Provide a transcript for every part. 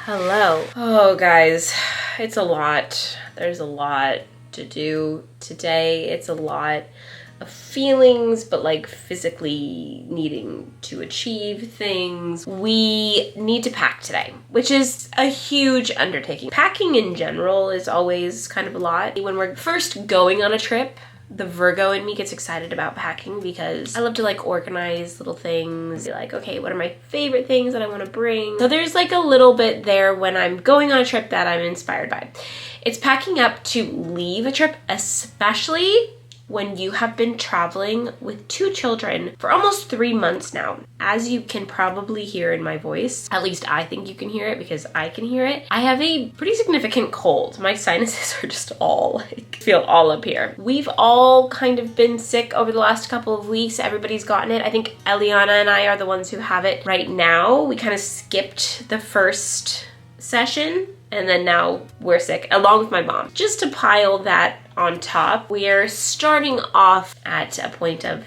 Hello. Oh guys, it's a lot. There's a lot to do today. It's a lot of feelings, but like physically needing to achieve things. We need to pack today, which is a huge undertaking. Packing in general is always kind of a lot. When we're first going on a trip, the Virgo in me gets excited about packing because I love to like organize little things. Be like, okay, what are my favorite things that I want to bring? So there's like a little bit there when I'm going on a trip that I'm inspired by. It's packing up to leave a trip, especially when you have been traveling with 2 children for almost 3 months now. As you can probably hear in my voice, at least I think you can hear it because I can hear it, I have a pretty significant cold. My sinuses are just all like, feel all up here. We've all kind of been sick over the last couple of weeks. Everybody's gotten it. I think Eliana and I are the ones who have it right now. We kind of skipped the first session and then now we're sick, along with my mom. Just to pile that on top, we are starting off at a point of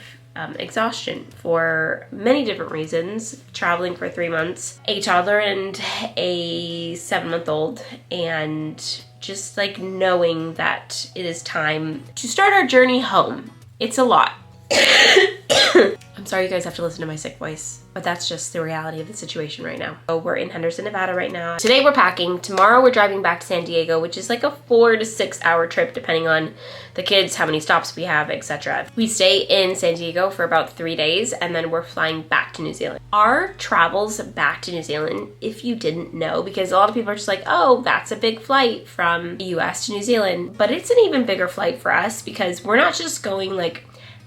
exhaustion for many different reasons. Traveling for 3 months, a toddler and a 7-month-old, and just like knowing that it is time to start our journey home. It's a lot. I'm sorry you guys have to listen to my sick voice, but that's just the reality of the situation right now. So we're in Henderson, Nevada right now. Today we're packing. Tomorrow we're driving back to San Diego, which is like a 4 to 6 hour trip depending on the kids, how many stops we have, etc. We stay in San Diego for about 3 days and then we're flying back to New Zealand. Our travels back to New Zealand, if you didn't know, because a lot of people are just like, oh, that's a big flight from the US to New Zealand, but it's an even bigger flight for us because we're not just going like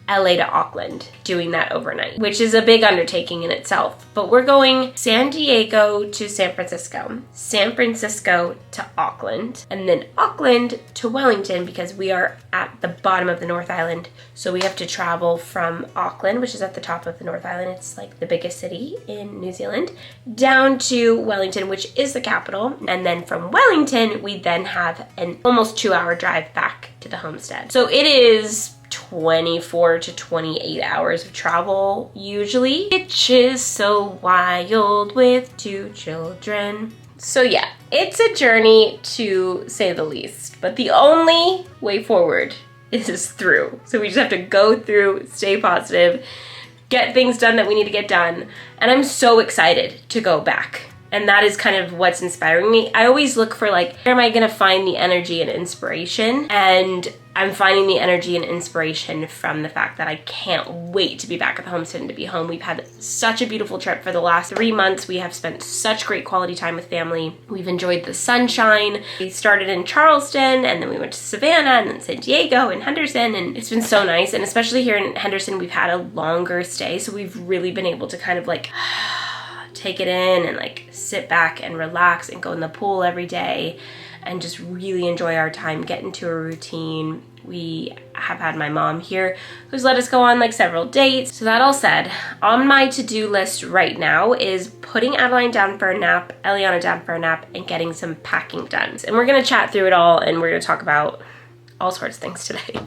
LA to Auckland, doing that overnight, which is a big undertaking in itself. But we're going San Diego to San Francisco to Auckland, and then Auckland to Wellington because we are at the bottom of the North Island. So we have to travel from Auckland, which is at the top of the North Island. It's like the biggest city in New Zealand, down to Wellington, which is the capital. And then from Wellington, we then have an almost 2-hour drive back to the homestead. So it is 24 to 28 hours of travel usually, which is so wild with 2 children. So yeah, it's a journey to say the least, but the only way forward is through. So we just have to go through, stay positive, get things done that we need to get done, and I'm so excited to go back. And that is kind of what's inspiring me. I always look for like, where am I gonna find the energy and inspiration? And I'm finding the energy and inspiration from the fact that I can't wait to be back at the homestead and to be home. We've had such a beautiful trip for the last 3 months. We have spent such great quality time with family. We've enjoyed the sunshine. We started in Charleston and then we went to Savannah and then San Diego and Henderson, and it's been so nice. And especially here in Henderson, we've had a longer stay. So we've really been able to kind of like take it in and like sit back and relax and go in the pool every day and just really enjoy our time, get into a routine. We have had my mom here who's let us go on like several dates. So that all said, on my to-do list right now is putting Adeline down for a nap, Eliana down for a nap, and getting some packing done. And we're gonna chat through it all and we're gonna talk about all sorts of things today.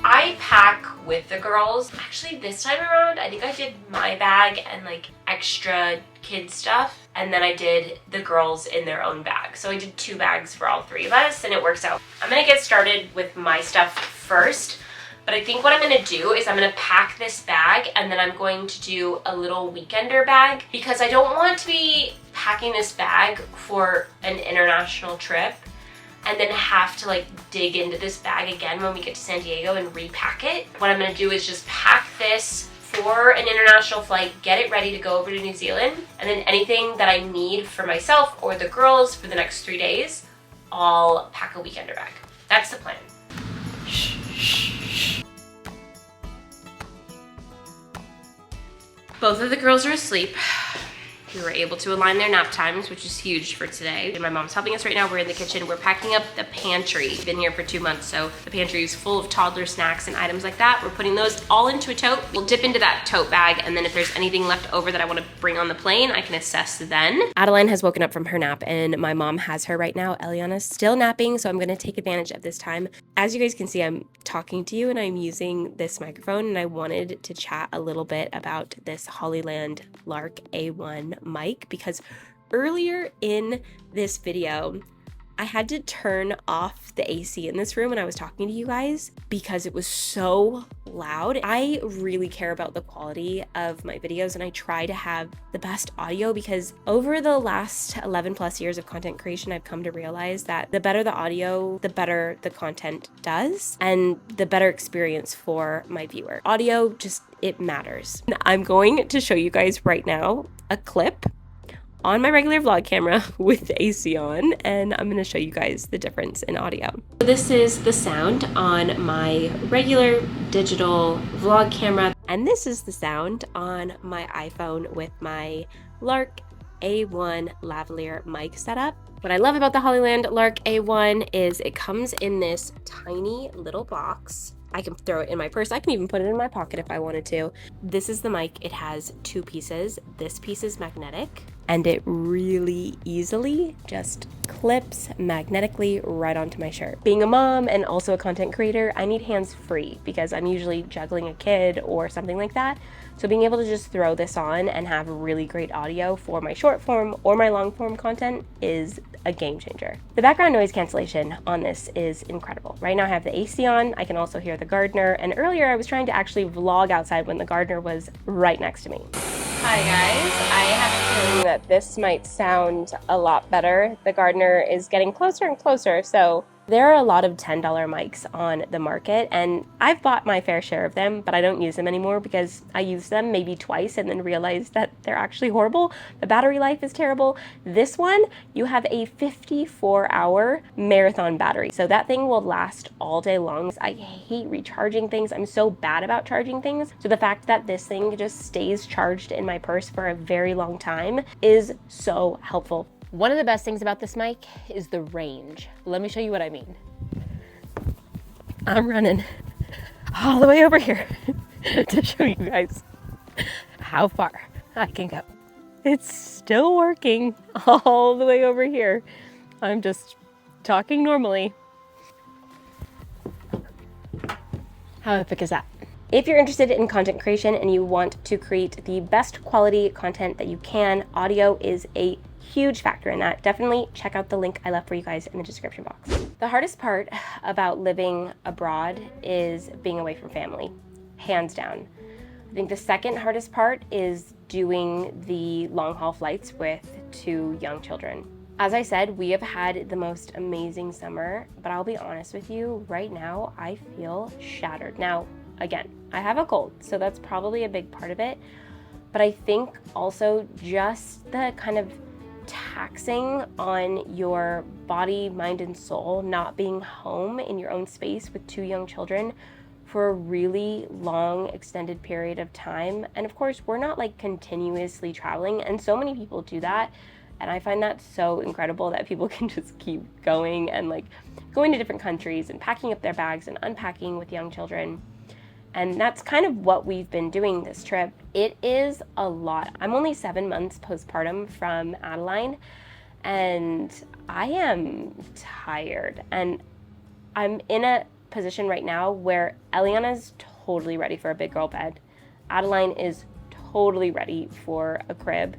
I pack with the girls. Actually, this time around, I think I did my bag and like extra kid stuff, and then I did the girls in their own bag. So I did 2 bags for all 3 of us, and it works out. I'm gonna get started with my stuff first, but I think what I'm gonna do is I'm gonna pack this bag, and then I'm going to do a little weekender bag because I don't want to be packing this bag for an international trip and then have to like dig into this bag again when we get to San Diego and repack it. What I'm gonna do is just pack this for an international flight, get it ready to go over to New Zealand, and then anything that I need for myself or the girls for the next 3 days, I'll pack a weekender bag. That's the plan. Both of the girls are asleep. We were able to align their nap times, which is huge for today. And my mom's helping us right now. We're in the kitchen. We're packing up the pantry. We've been here for 2 months, so the pantry is full of toddler snacks and items like that. We're putting those all into a tote. We'll dip into that tote bag, and then if there's anything left over that I want to bring on the plane, I can assess then. Adeline has woken up from her nap, and my mom has her right now. Eliana's still napping, so I'm going to take advantage of this time. As you guys can see, I'm talking to you, and I'm using this microphone, and I wanted to chat a little bit about this Hollyland Lark A1 mic, because earlier in this video, I had to turn off the AC in this room when I was talking to you guys because it was so loud. I really care about the quality of my videos, and I try to have the best audio because over the last 11 plus years of content creation, I've come to realize that the better the audio, the better the content does, and the better experience for my viewer. Audio just, it matters. I'm going to show you guys right now a clip on my regular vlog camera with the AC on, and I'm gonna show you guys the difference in audio. So this is the sound on my regular digital vlog camera, and this is the sound on my iPhone with my Lark A1 lavalier mic setup. What I love about the Hollyland Lark A1 is it comes in this tiny little box. I can throw it in my purse. I can even put it in my pocket if I wanted to. This is the mic. It has 2 pieces. This piece is magnetic, and it really easily just clips magnetically right onto my shirt. Being a mom and also a content creator, I need hands free because I'm usually juggling a kid or something like that. So being able to just throw this on and have really great audio for my short form or my long form content is a game changer. The background noise cancellation on this is incredible. Right now I have the AC on. I can also hear the gardener, and earlier I was trying to actually vlog outside when the gardener was right next to me. Hi guys, I have a feeling that this might sound a lot better. The gardener is getting closer and closer, so there are a lot of $10 mics on the market, and I've bought my fair share of them, but I don't use them anymore because I use them maybe twice and then realized that they're actually horrible. The battery life is terrible. This one, you have a 54-hour marathon battery, so that thing will last all day long. I hate recharging things. I'm so bad about charging things, so the fact that this thing just stays charged in my purse for a very long time is so helpful. One of the best things about this mic is the range. Let me show you what I mean. I'm running all the way over here to show you guys how far I can go. It's still working all the way over here. I'm just talking normally. How epic is that? If you're interested in content creation and you want to create the best quality content that you can, audio is a huge factor in that. Definitely check out the link I left for you guys in the description box. The hardest part about living abroad is being away from family, hands down. I think the second hardest part is doing the long haul flights with 2 young children. As I said, we have had the most amazing summer, but I'll be honest with you, right now I feel shattered. Now, again, I have a cold, so that's probably a big part of it, but I think also just the kind of taxing on your body, mind, and soul, not being home in your own space with 2 young children for a really long extended period of time. And of course, we're not like continuously traveling, and so many people do that, and I find that so incredible that people can just keep going and like going to different countries and packing up their bags and unpacking with young children. And that's kind of what we've been doing this trip. It is a lot. I'm only 7 months postpartum from Adeline, and I am tired. And I'm in a position right now where Eliana's totally ready for a big girl bed. Adeline is totally ready for a crib,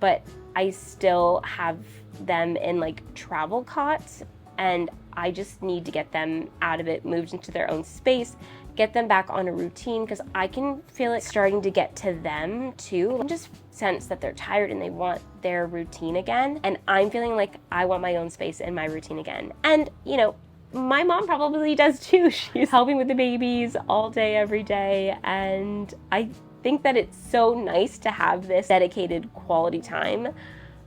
but I still have them in like travel cots, and I just need to get them out of it, moved into their own space, get them back on a routine, because I can feel it starting to get to them too. I just sense that they're tired and they want their routine again. And I'm feeling like I want my own space and my routine again. And, you know, my mom probably does too. She's helping with the babies all day, every day. And I think that it's so nice to have this dedicated quality time.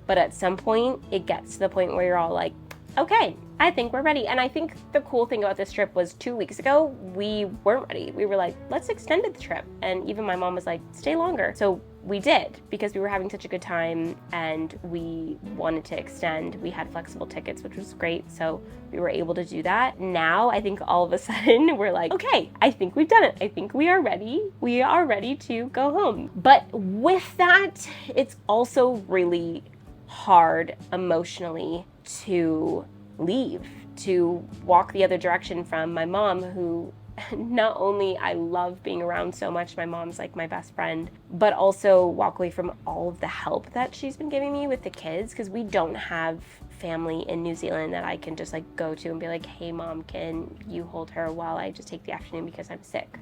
But at some point, it gets to the point where you're all like, okay, I think we're ready. And I think the cool thing about this trip was 2 weeks ago, we weren't ready. We were like, let's extend the trip. And even my mom was like, stay longer. So we did, because we were having such a good time and we wanted to extend. We had flexible tickets, which was great, so we were able to do that. Now I think all of a sudden we're like, okay, I think we've done it. I think we are ready. We are ready to go home. But with that, it's also really hard emotionally to leave, to walk the other direction from my mom, who not only I love being around so much, my mom's like my best friend, but also walk away from all of the help that she's been giving me with the kids, because we don't have family in New Zealand that I can just like go to and be like, hey mom, can you hold her while I just take the afternoon because I'm sick,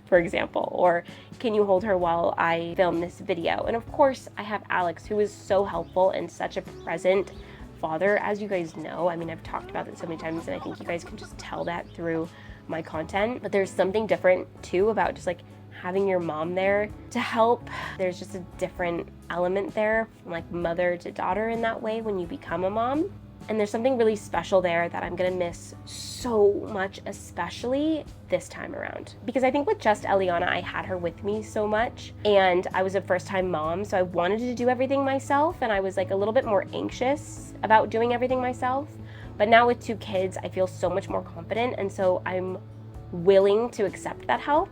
for example, or can you hold her while I film this video? And of course I have Alex, who is so helpful and such a present father, as you guys know. I mean, I've talked about it so many times, and I think you guys can just tell that through my content. But there's something different too about just like having your mom there to help. There's just a different element there, from like mother to daughter in that way when you become a mom. And there's something really special there that I'm gonna miss so much, especially this time around. Because I think with just Eliana, I had her with me so much, and I was a first-time mom, so I wanted to do everything myself, and I was like a little bit more anxious about doing everything myself. But now with 2 kids, I feel so much more confident, and so I'm willing to accept that help.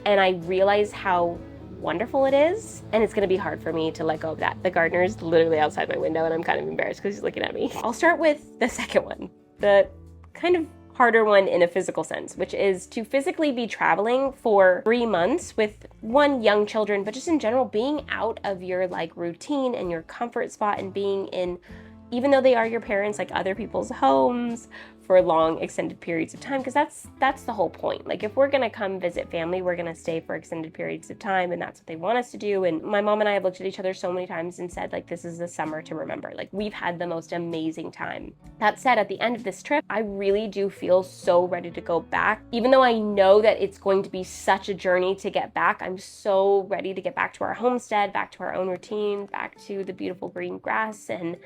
And I realize how wonderful it is, and it's gonna be hard for me to let go of that. The gardener's literally outside my window, and I'm kind of embarrassed because he's looking at me. I'll start with the second one, the kind of harder one in a physical sense, which is to physically be traveling for 3 months with young children, but just in general being out of your like routine and your comfort spot, and being in, even though they are your parents, like other people's homes for long extended periods of time, because that's the whole point. Like if we're gonna come visit family, we're gonna stay for extended periods of time, and that's what they want us to do. And my mom and I have looked at each other so many times and said, like, this is a summer to remember. Like, we've had the most amazing time. That said, at the end of this trip, I really do feel so ready to go back. Even though I know that it's going to be such a journey to get back, I'm so ready to get back to our homestead, back to our own routine, back to the beautiful green grass. And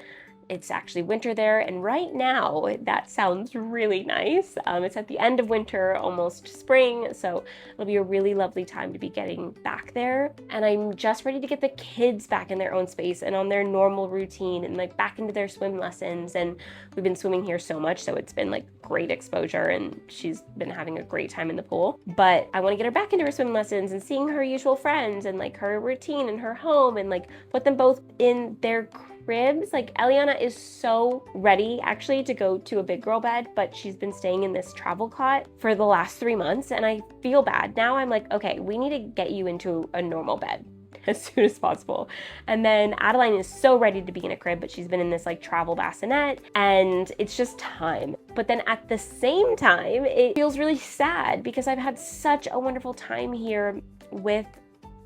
it's actually winter there, and right now that sounds really nice. It's at the end of winter, almost spring, so it'll be a really lovely time to be getting back there. And I'm just ready to get the kids back in their own space and on their normal routine, and like back into their swim lessons. And we've been swimming here so much, so it's been like great exposure, and she's been having a great time in the pool. But I want to get her back into her swim lessons and seeing her usual friends and like her routine and her home, and like put them both in their cribs. Like Eliana is so ready actually to go to a big girl bed, but she's been staying in this travel cot for the last 3 months, and I feel bad. Now I'm like, okay, we need to get you into a normal bed as soon as possible. And then Adeline is so ready to be in a crib, but she's been in this like travel bassinet, and it's just time. But then at the same time, it feels really sad because I've had such a wonderful time here with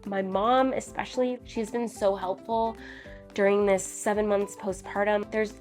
my mom, especially. She's been so helpful during this 7 months postpartum. There's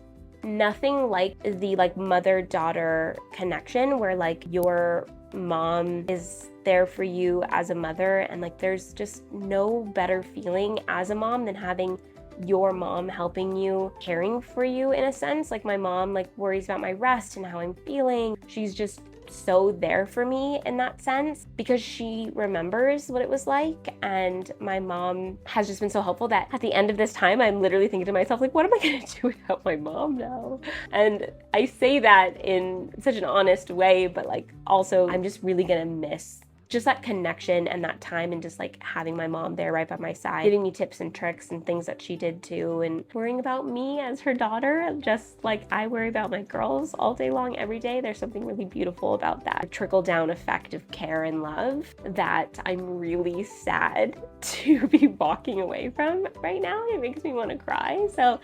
nothing like the like mother-daughter connection where like your mom is there for you as a mother, and like there's just no better feeling as a mom than having your mom helping you, caring for you in a sense. Like my mom like worries about my rest and how I'm feeling. She's just so there for me in that sense because she remembers what it was like. And my mom has just been so helpful that at the end of this time, I'm literally thinking to myself, like, what am I gonna do without my mom now? And I say that in such an honest way, but like also I'm just really gonna miss just that connection and that time, and just like having my mom there right by my side, giving me tips and tricks and things that she did too, and worrying about me as her daughter, just like I worry about my girls all day long, every day. There's something really beautiful about that trickle down effect of care and love that I'm really sad to be walking away from right now. It makes me want to cry. So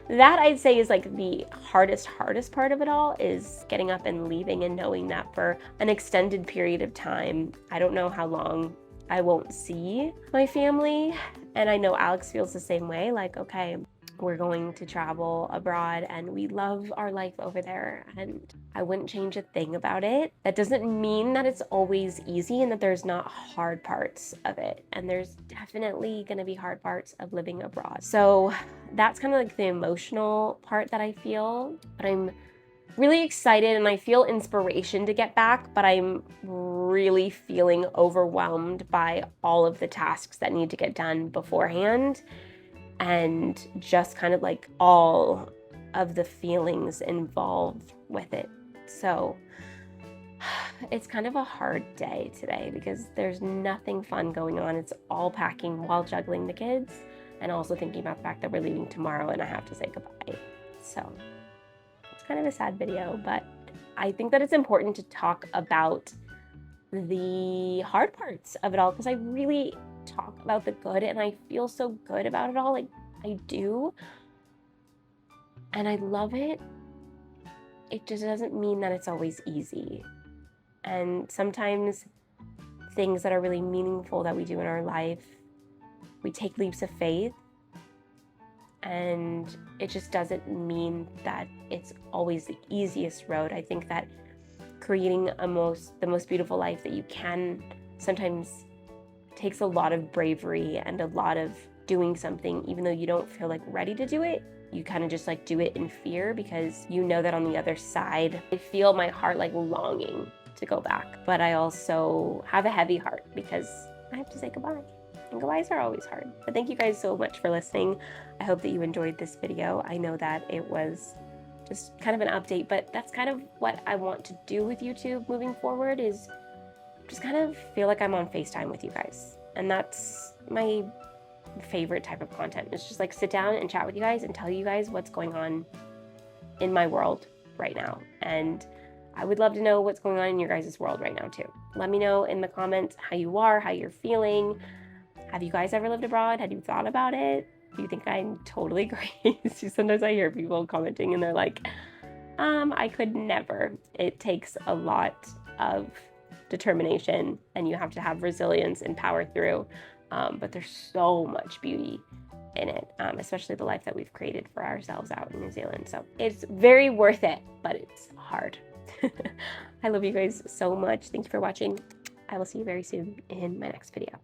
that I'd say is like the hardest part of it all, is getting up and leaving and knowing that for an extended period of time, I don't know how long, I won't see my family. And I know Alex feels the same way, like, okay, we're going to travel abroad and we love our life over there, and I wouldn't change a thing about it. That doesn't mean that it's always easy and that there's not hard parts of it, and there's definitely going to be hard parts of living abroad. So that's kind of like the emotional part that I feel, but I'm really excited and I feel inspiration to get back, but I'm really feeling overwhelmed by all of the tasks that need to get done beforehand and just kind of like all of the feelings involved with it. So it's kind of a hard day today because there's nothing fun going on. It's all packing while juggling the kids and also thinking about the fact that we're leaving tomorrow and I have to say goodbye. So it's kind of a sad video, but I think that it's important to talk about the hard parts of it all because I really talk about the good and I feel so good about it all. Like I do. And I love it. It just doesn't mean that it's always easy. And sometimes things that are really meaningful that we do in our life, we take leaps of faith. And it just doesn't mean that it's always the easiest road. I think that creating the most beautiful life that you can sometimes takes a lot of bravery and a lot of doing something, even though you don't feel like ready to do it. You kind of just like do it in fear because you know that on the other side, I feel my heart like longing to go back. But I also have a heavy heart because I have to say goodbye. And goodbyes are always hard. But thank you guys so much for listening. I hope that you enjoyed this video. I know that it was just kind of an update, but that's kind of what I want to do with YouTube moving forward is just kind of feel like I'm on FaceTime with you guys. And that's my favorite type of content. It's just like sit down and chat with you guys and tell you guys what's going on in my world right now. And I would love to know what's going on in your guys' world right now too. Let me know in the comments how you are, how you're feeling. Have you guys ever lived abroad? Had you thought about it? Do you think I'm totally crazy? Sometimes I hear people commenting and they're like, I could never. It takes a lot of determination and you have to have resilience and power through. But there's so much beauty in it, especially the life that we've created for ourselves out in New Zealand. So it's very worth it, but it's hard. I love you guys so much. Thank you for watching. I will see you very soon in my next video.